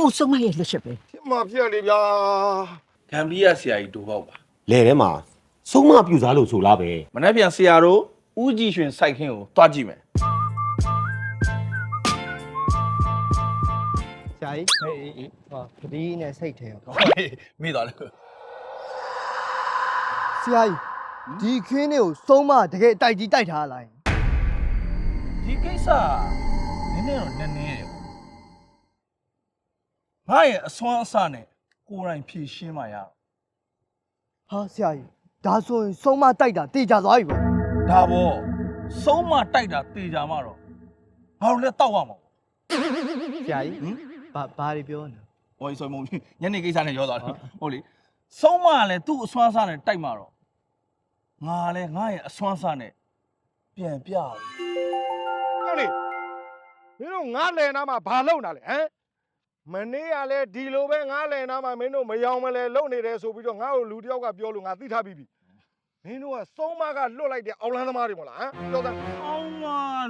ကိုဆုံးမရဲ့လက်ချက်ပဲ ဖြစ်မှာဖြစ်လေဗျာ ဂမ်ဘီယာဆရာကြီးတိုးပေါက်ပါ လေထဲမှာဆုံးမပြူစားလို့ဆိုလားပဲ မနေ့ပြန်ဆရာတို့ဦးကြည်ရွှင်စိုက်ခင်းကိုတွားကြည့်မယ် ဆရာကြီးဟေးဟောပတိနဲ့စိတ်ထဲရော ဟေးမေ့သွားလို့ ဆရာကြီးဒီခင်းတွေကိုစုံးမတကယ်တိုက်ကြီးတိုက်ထားလိုက် ဒီကိစ္စနည်းနည်းတော့နည်းနည်းတယ်ငါရဲ့အစွမ်းအစနဲ့ကိုယ်တိုင်ဖြည့်ရှင်းမှရအောင် ဟာဆရာကြီးဒါဆိုရင်စုံးမတိုက်တာတေချာသွားပြီပေါ့ ဒါပေါ့ဆုံးမတိုက်တာတေချာမှတော့ငါတို့လည်းတောက်ရမှာ ဆရာကြီးဘာတွေပြောနေ ဟိုဆိုမုံညနေကိစ္စနဲ့ရောသွားတယ်ဟုတ်လေဆုံးမလည်းသူ့အစွမ်းအစနဲ့တိုက်မှတော့ငါလည်းငါရဲ့အစွမ်းအစနဲ့ပြန်ပြတယ် ဟုတ်လေမင်းတို့ငါလဲနာမှာဘာလုပ်နေတာလဲဟမ်မနေ့ကလည်းဒီလိုပဲငါလဲနာမှာမင်းတို့မယောင်မလဲလုံနေတယ်ဆိုပြီးတော့ငါ့ကိုလူတယောက်ကပြောလို့ငါသိထားပြီးပြီမင်းတို့ကစုံးမကလွတ်လိုက်တဲ့အောက်လန်းသမားတွေမလားဟမ်ပြောသား အောင်မ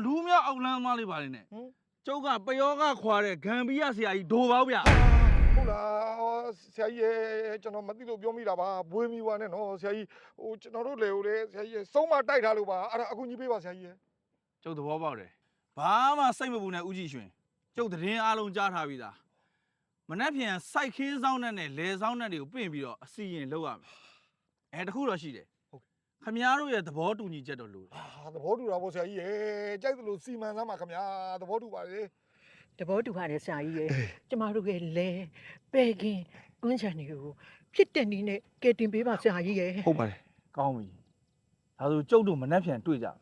လူမြောက်အောက်လန်းသမားလေးပါလေနဲ့ကျုပ်ကပယောကခွာတဲ့ဂမ်ဘီယာဆရာကြီးဒိုပေါဗျ ဟုတ်လားဆရာကြီးရဲ့ကျွန်တော်မသိလို့ပြောမိတာပါဘွေးမိပါနဲ့နော်ဆရာကြီးဟိုကျွန်တော်တို့လေဟိုလေဆရာကြီးစုံးမတိုက်ထားလို့ပါအဲ့ဒါအကူကြီးပေးပါဆရာကြီးရဲ့ ကျုပ်သဘောပေါက်တယ်ဘာမှစိတ်မပူနဲ့ဦးကြည်ရွှင်ကျုပ်သတင်းအားလုံးကြားထားပြီးသားမနှက်ပြန်စိုက်ခင်းဆောင်နဲ့လေဆောင်နဲ့တွေကိုပြင်ပြီးတော့အစီရင်လုပ်ရမယ်တခုတော့ရှိတယ်ခမည်းတော်ရဲ့သဘောတူညီချက်တော့လို့ ဟာသဘောတူတာပေါ့ဆရာကြီးရဲ့ကြိုက်သလိုစီမံစမ်းပါခင်ဗျာသဘောတူပါလေ တဘောတူပါတယ်ဆရာကြီးရဲ့ကျမတို့ရဲ့လဲပဲကင်းတွန်းချန်တွေကိုဖြစ်တဲ့နည်းနဲ့ကဲတင်ပေးပါဆရာကြီးရဲ့ ဟုတ်ပါတယ်ကောင်းပြီဒါဆိုကျုပ်တို့မနှက်ပြန်တွေ့ကြမယ်